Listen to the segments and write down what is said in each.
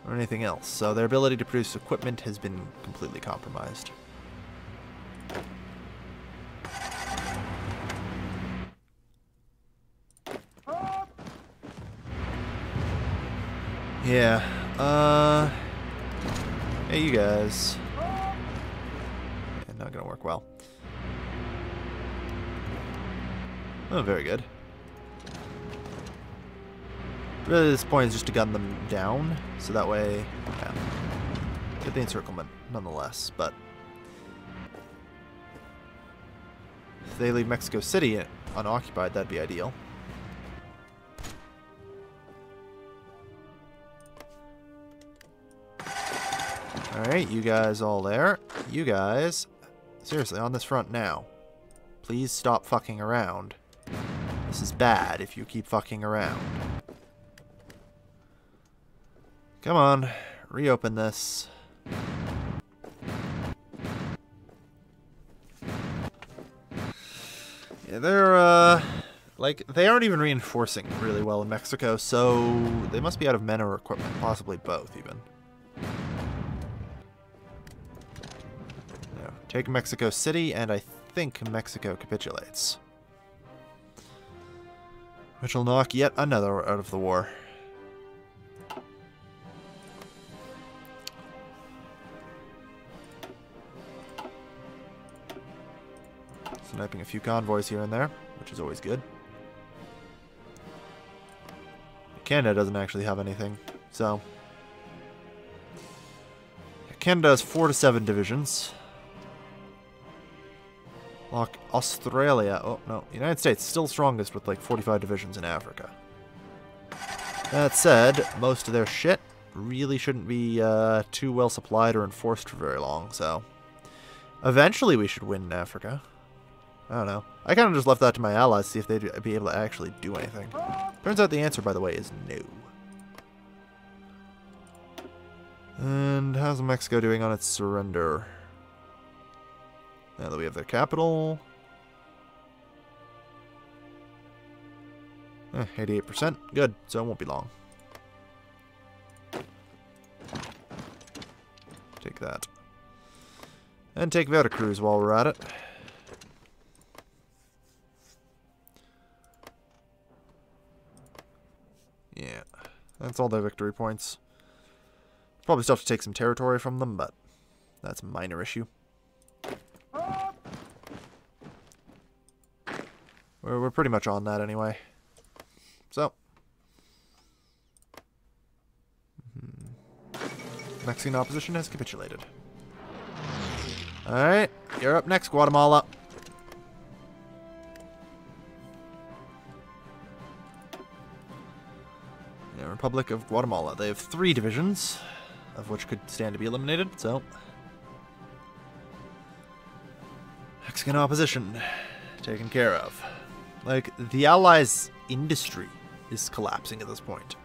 or anything else. So their ability to produce equipment has been completely compromised. Yeah, hey you guys. Yeah, not gonna work well. Oh, very good. Really, this point is just to gun them down, so that way, yeah, get the encirclement nonetheless, but if they leave Mexico City unoccupied, that'd be ideal. Alright, you guys all there. You guys, seriously, on this front now. Please stop fucking around. This is bad if you keep fucking around. Come on, reopen this. Yeah, they're, like, they aren't even reinforcing really well in Mexico, so they must be out of men or equipment, possibly both, even. No, take Mexico City, and I think Mexico capitulates. Which will knock yet another out of the war. Sniping a few convoys here and there, which is always good. Canada doesn't actually have anything, so... Canada has 4 to 7 divisions. Like Australia... Oh, no. United States still strongest with like 45 divisions in Africa. That said, most of their shit really shouldn't be too well supplied or enforced for very long, so... Eventually we should win in Africa. I don't know. I kind of just left that to my allies to see if they'd be able to actually do anything. Turns out the answer, by the way, is no. And how's Mexico doing on its surrender? Now that we have their capital. 88%. Good. So it won't be long. Take that. And take Veracruz while we're at it. Yeah, that's all their victory points. Probably still have to take some territory from them, but that's a minor issue. We're pretty much on that anyway. So. Mexican opposition has capitulated. Alright, you're up next, Guatemala. Republic of Guatemala. They have 3 divisions, of which could stand to be eliminated, so... Mexican opposition taken care of. Like, the Allies' industry is collapsing at this point.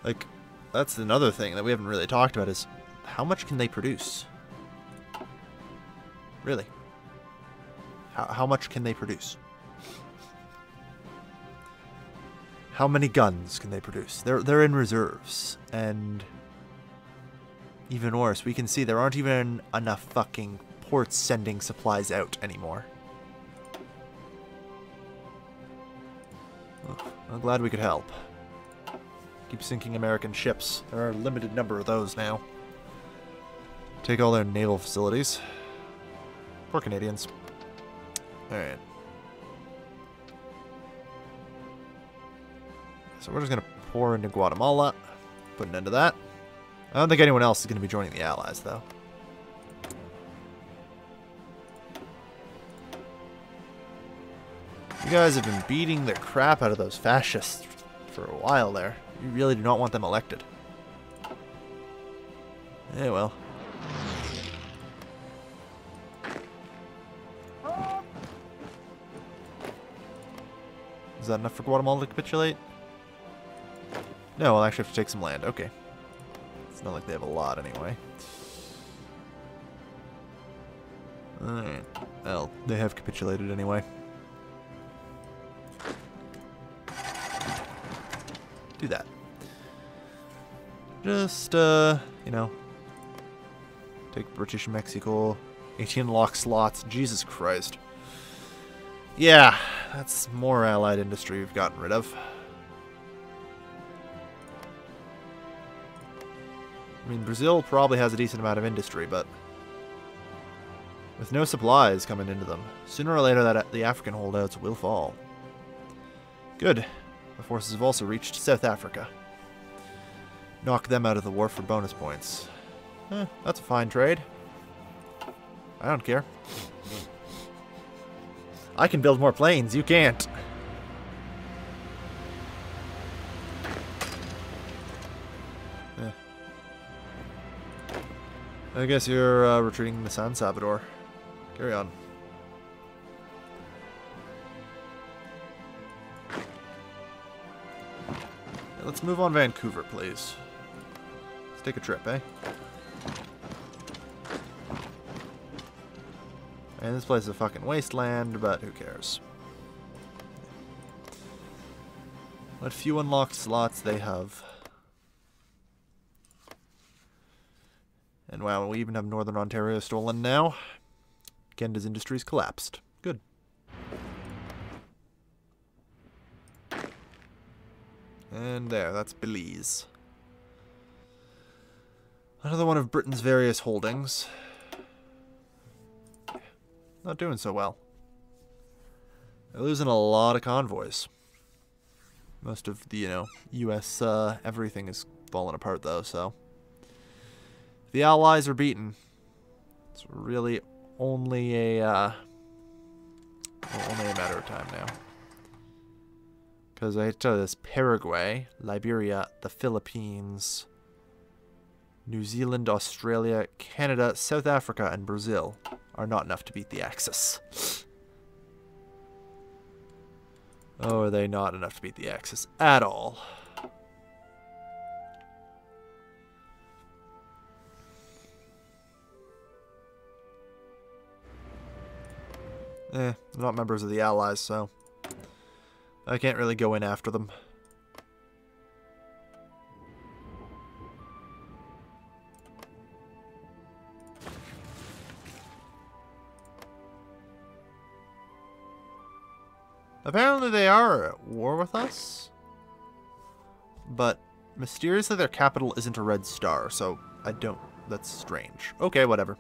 Like, that's another thing that we haven't really talked about is how much can they produce? Really? How much can they produce? How many guns can they produce? They're in reserves, and even worse, we can see there aren't even enough fucking ports sending supplies out anymore. Oh, I'm glad we could help. Keep sinking American ships. There are a limited number of those now. Take all their naval facilities. Poor Canadians. Alright. So we're just going to pour into Guatemala, put an end to that. I don't think anyone else is going to be joining the Allies, though. You guys have been beating the crap out of those fascists for a while there. You really do not want them elected. Yeah, well. Is that enough for Guatemala to capitulate? No, I'll actually have to take some land. Okay. It's not like they have a lot anyway. Alright. Well, they have capitulated anyway. Do that. Just, you know, take British Mexico, 18 lock slots, Jesus Christ. Yeah, that's more allied industry we've gotten rid of. I mean, Brazil probably has a decent amount of industry, but with no supplies coming into them, sooner or later the African holdouts will fall. Good. The forces have also reached South Africa. Knock them out of the war for bonus points. That's a fine trade. I don't care. I can build more planes, you can't. I guess you're retreating to San Salvador. Carry on. Yeah, let's move on Vancouver, please. Let's take a trip, eh? And this place is a fucking wasteland, but who cares? What few unlocked slots they have. And wow, we even have Northern Ontario stolen now. Canada's industries collapsed. Good. And there, that's Belize. Another one of Britain's various holdings. Not doing so well. They're losing a lot of convoys. Most of the, U.S. Everything is falling apart, though, so. The Allies are beaten. It's really only a matter of time now. Because I tell you this, Paraguay, Liberia, the Philippines, New Zealand, Australia, Canada, South Africa, and Brazil are not enough to beat the Axis. Oh, are they not enough to beat the Axis at all? They're not members of the Allies, so I can't really go in after them. Apparently they are at war with us, but mysteriously their capital isn't a red star, so that's strange. Okay, whatever.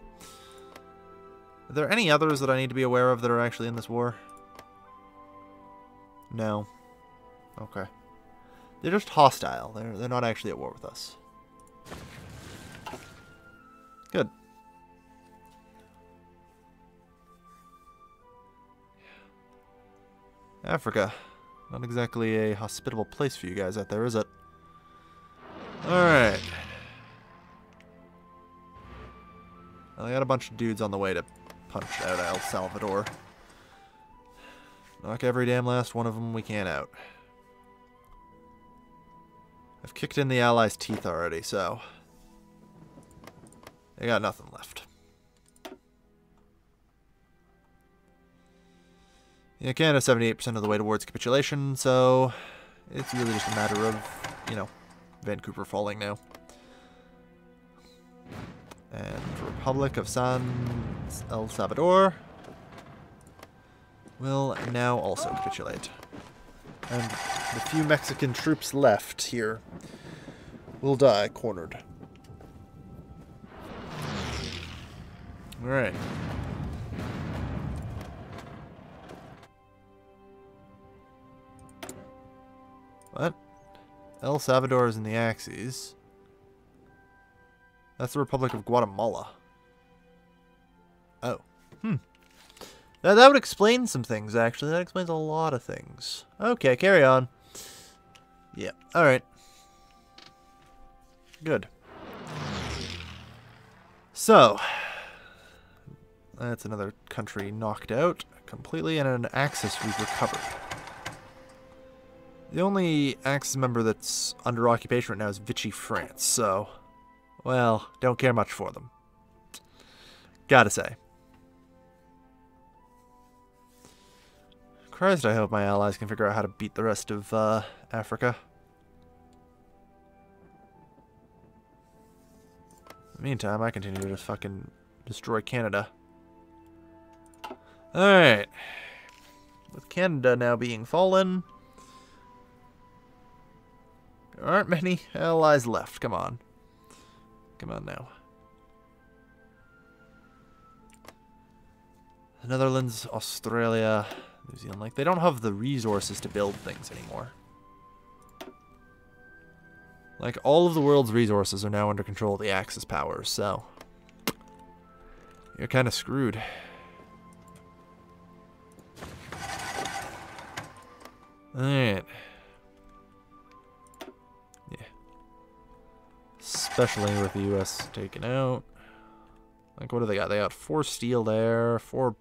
Are there any others that I need to be aware of that are actually in this war? No. Okay. They're just hostile. They're not actually at war with us. Good. Africa. Not exactly a hospitable place for you guys out there, is it? Alright. Well, I got a bunch of dudes on the way to punch out El Salvador. Knock every damn last one of them we can out. I've kicked in the Allies' teeth already, so they got nothing left. Yeah, Canada's 78% of the way towards capitulation, so it's really just a matter of, Vancouver falling now. And Republic of El Salvador will now also capitulate. And the few Mexican troops left here will die cornered. Alright. What? El Salvador is in the Axis. That's the Republic of Guatemala. Oh. That would explain some things, actually. That explains a lot of things. Okay, carry on. Yeah, alright. Good. So, that's another country knocked out completely, and an Axis we've recovered. The only Axis member that's under occupation right now is Vichy France, so, well, don't care much for them. Gotta say. Christ, I hope my allies can figure out how to beat the rest of Africa. Meantime, I continue to just fucking destroy Canada. Alright. With Canada now being fallen, there aren't many allies left. Come on. Come on now. The Netherlands, Australia, New Zealand. Like, they don't have the resources to build things anymore. Like, all of the world's resources are now under control of the Axis powers, so you're kind of screwed. Alright. Yeah. Especially with the US taken out. Like, what do they got? They got 4 steel there, 4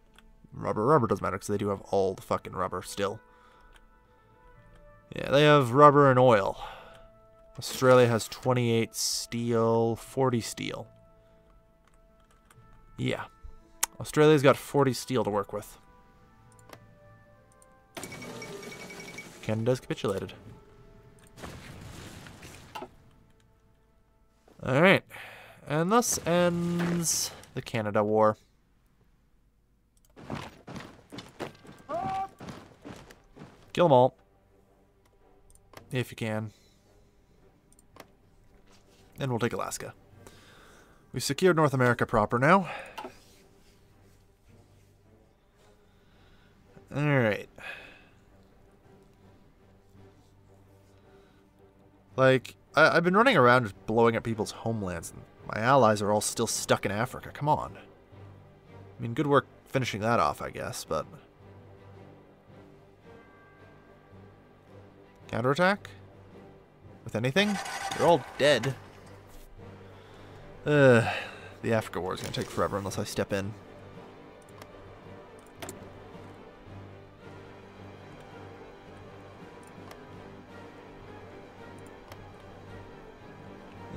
rubber. Rubber doesn't matter because they do have all the fucking rubber still. Yeah, they have rubber and oil. Australia has 28 steel, 40 steel. Yeah. Australia's got 40 steel to work with. Canada's capitulated. Alright. And thus ends the Canada War. Kill them all. If you can. And we'll take Alaska. We've secured North America proper now. Alright. Like, I've been running around just blowing up people's homelands, and my allies are all still stuck in Africa. Come on. I mean, good work finishing that off, I guess, but... Counterattack? With anything? They're all dead. The Africa War is going to take forever unless I step in.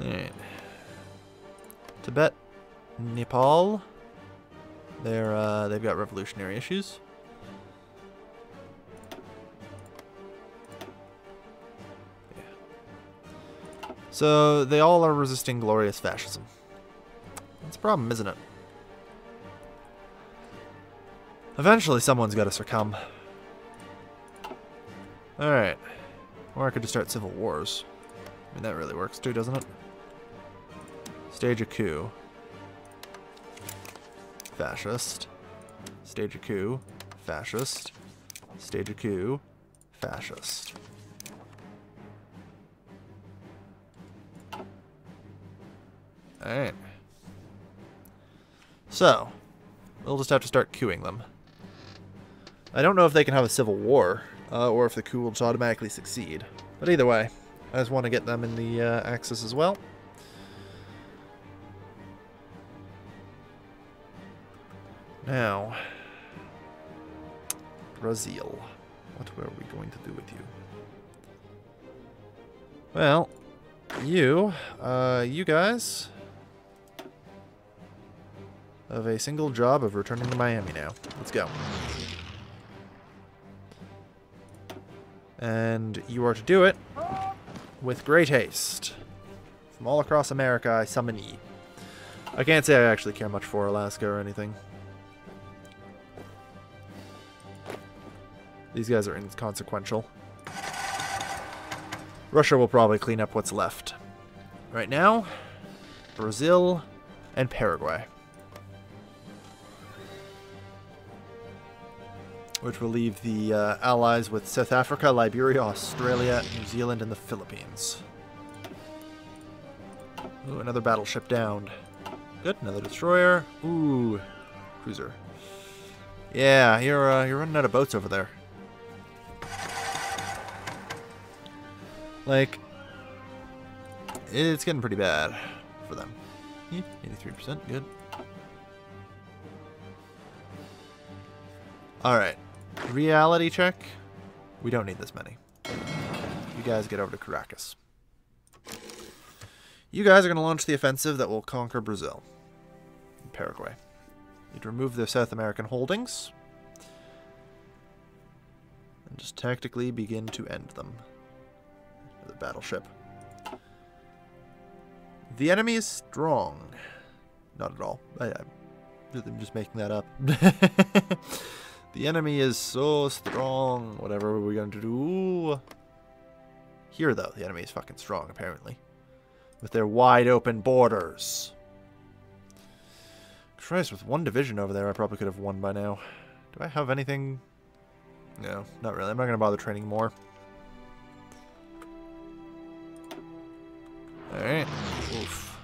Alright. Tibet, Nepal. They've got revolutionary issues. Yeah. So they all are resisting glorious fascism. That's a problem, isn't it? Eventually someone's got to succumb. Alright. Or I could just start civil wars. I mean, that really works too, doesn't it? Stage a coup. Fascist. Stage a coup. Fascist. Stage a coup. Fascist. Alright. So, we'll just have to start queuing them. I don't know if they can have a civil war, or if the coup will just automatically succeed. But either way, I just want to get them in the Axis as well. Now, Brazil. What were we going to do with you? Well, you guys have a single job of returning to Miami now. Let's go. And you are to do it with great haste. From all across America, I summon ye. I can't say I actually care much for Alaska or anything. These guys are inconsequential. Russia will probably clean up what's left. Right now, Brazil and Paraguay. Which will leave the allies with South Africa, Liberia, Australia, New Zealand, and the Philippines. Ooh, another battleship downed. Good, another destroyer. Ooh, cruiser. Yeah, you're running out of boats over there. Like, it's getting pretty bad for them. 83%, good. Alright. Reality check. We don't need this many. You guys get over to Caracas. You guys are going to launch the offensive that will conquer Brazil. And Paraguay. You need to remove their South American holdings. And just tactically begin to end them. The battleship. The enemy is strong. Not at all. I'm just making that up. The enemy is so strong. Whatever are we going to do? Here, though, the enemy is fucking strong, apparently. With their wide open borders. Christ, with one division over there, I probably could have won by now. Do I have anything? No, not really. I'm not going to bother training more. Alright. Oof.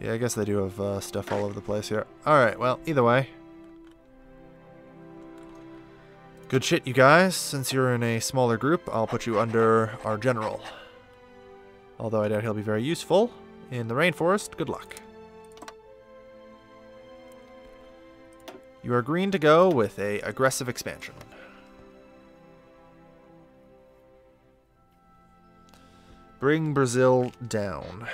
Yeah, I guess they do have stuff all over the place here. Alright, well, either way. Good shit, you guys. Since you're in a smaller group, I'll put you under our general. Although I doubt he'll be very useful. In the rainforest, good luck. You are green to go with a aggressive expansion. Bring Brazil down.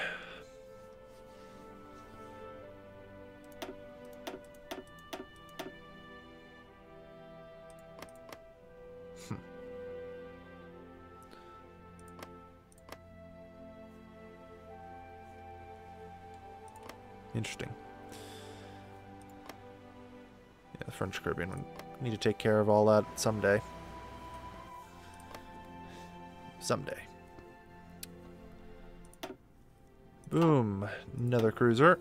Interesting. Yeah, the French Caribbean would need to take care of all that someday. Someday. Boom. Another cruiser.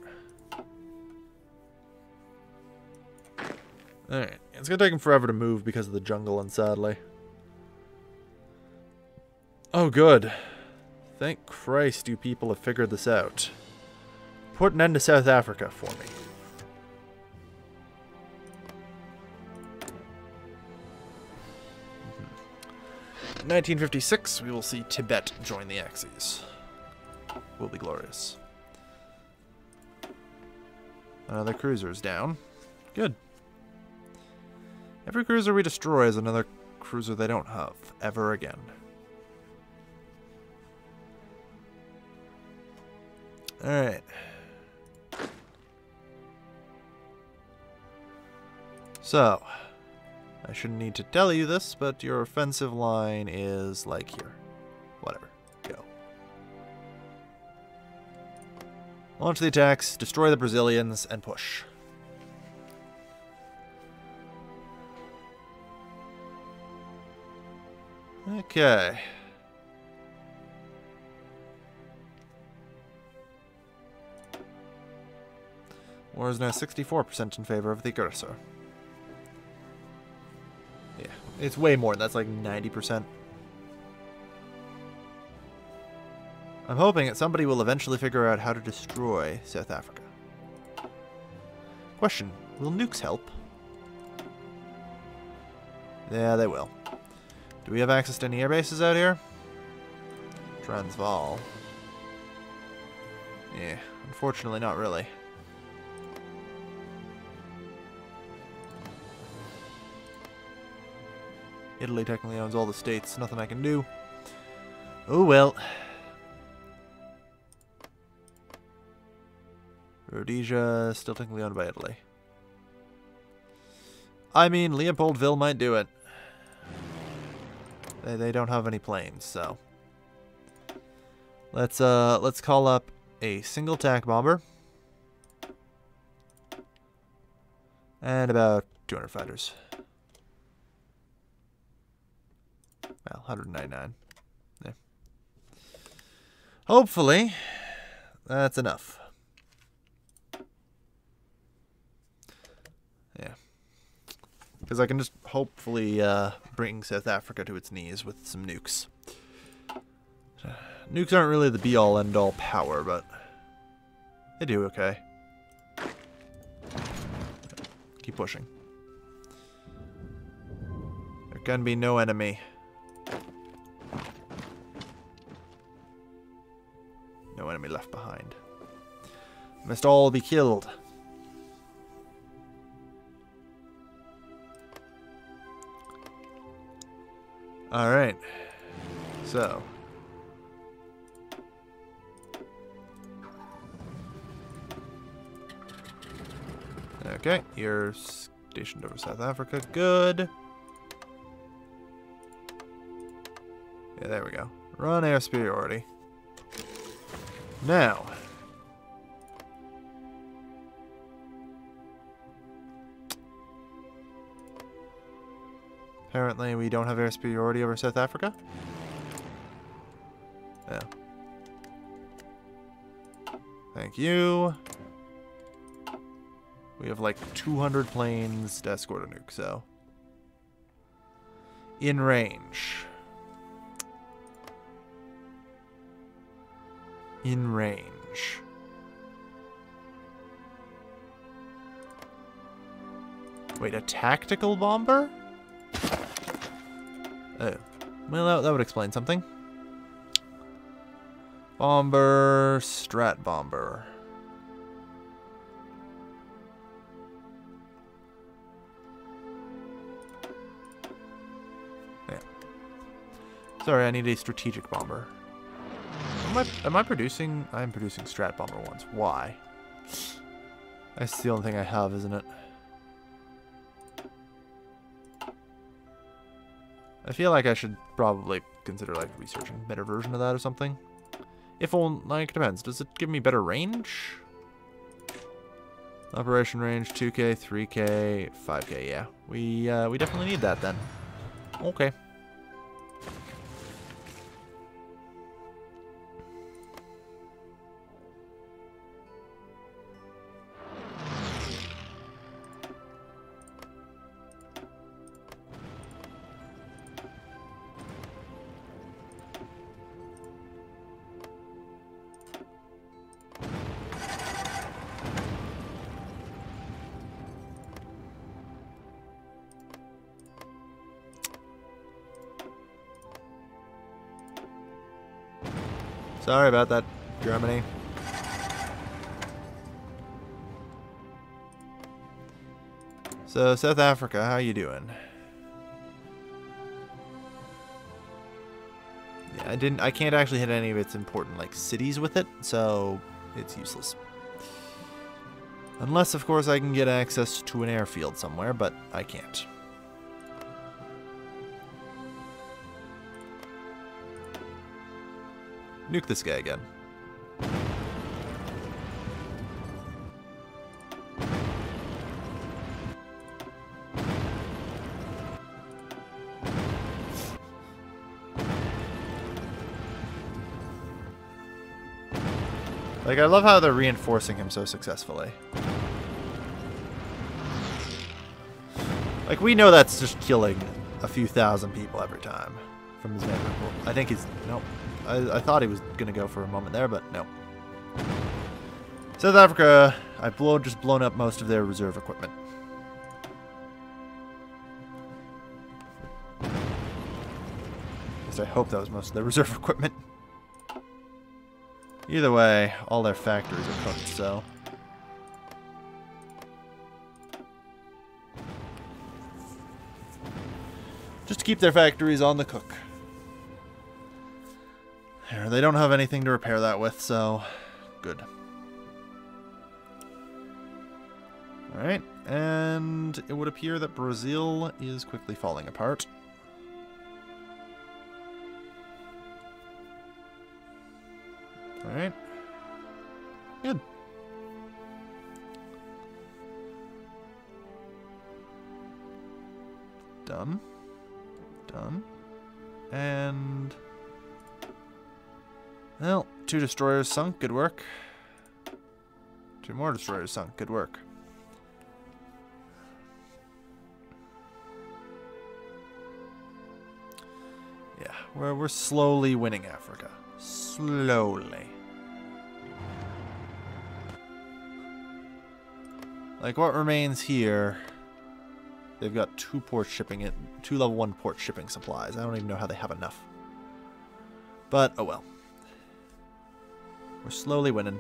Alright. It's going to take him forever to move because of the jungle, unsadly. Oh, good. Thank Christ you people have figured this out. Put an end to South Africa for me. In 1956, we will see Tibet join the Axis. Will be glorious. Another cruiser's down. Good. Every cruiser we destroy is another cruiser they don't have ever again. Alright. So, I shouldn't need to tell you this, but your offensive line is like here. Whatever. Go. Launch the attacks, destroy the Brazilians, and push. Okay. War is now 64% in favor of the aggressor. Yeah, it's way more. That's like 90%. I'm hoping that somebody will eventually figure out how to destroy South Africa. Question, will nukes help? Yeah, they will. Do we have access to any air bases out here? Transvaal. Yeah, unfortunately not really. Italy technically owns all the states. Nothing I can do. Oh well. Rhodesia still technically owned by Italy. I mean, Leopoldville might do it. They don't have any planes, so let's call up a single attack bomber and about 200 fighters. Well, 199. Yeah. Hopefully, that's enough. Yeah. Because I can just hopefully bring South Africa to its knees with some nukes. Nukes aren't really the be-all, end-all power, but they do okay. Keep pushing. There can be no enemy. No enemy left behind. Must all be killed. Alright. So. Okay, you're stationed over South Africa. Good. Yeah, there we go. Run air superiority. Now. Apparently we don't have air superiority over South Africa. Yeah. Thank you. We have like 200 planes to escort a nuke, so. In range. In range. Wait, a tactical bomber? Oh. Well, that would explain something. Bomber, strat bomber. Yeah. Sorry, I need a strategic bomber. Am I producing? I'm producing strat bomber ones. Why? That's the only thing I have, isn't it? I feel like I should probably consider like researching a better version of that or something. If only, like, it depends. Does it give me better range? Operation range 2K, 3K, 5K. Yeah, we definitely need that then. Okay. Sorry about that, Germany. So, South Africa, how you doing? Yeah, I can't actually hit any of its important, like, cities with it, so it's useless. Unless, of course, I can get access to an airfield somewhere, but I can't. Nuke this guy again. Like, I love how they're reinforcing him so successfully. Like, we know that's just killing a few thousand people every time from his man. I think he's... Nope. I thought he was going to go for a moment there, but no. South Africa, I've just blown up most of their reserve equipment. At least I hope that was most of their reserve equipment. Either way, all their factories are cooked, so... just to keep their factories on the cook. There, they don't have anything to repair that with, so good. Alright, and it would appear that Brazil is quickly falling apart. Alright. Good. Done. Done. And... well, 2 destroyers sunk. Good work. 2 more destroyers sunk. Good work. Yeah, we're slowly winning Africa. Slowly. Like, what remains here... they've got 2 level 1 port shipping supplies. I don't even know how they have enough. But, oh well. We're slowly winning.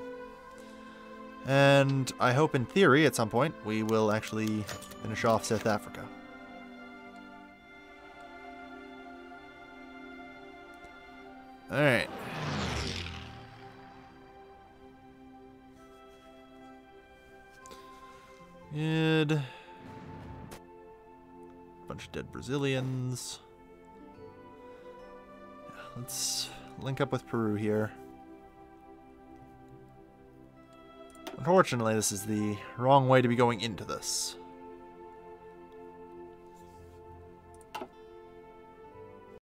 And I hope in theory, at some point, we will actually finish off South Africa. Alright. Good. Bunch of dead Brazilians. Yeah, let's link up with Peru here. Unfortunately, this is the wrong way to be going into this.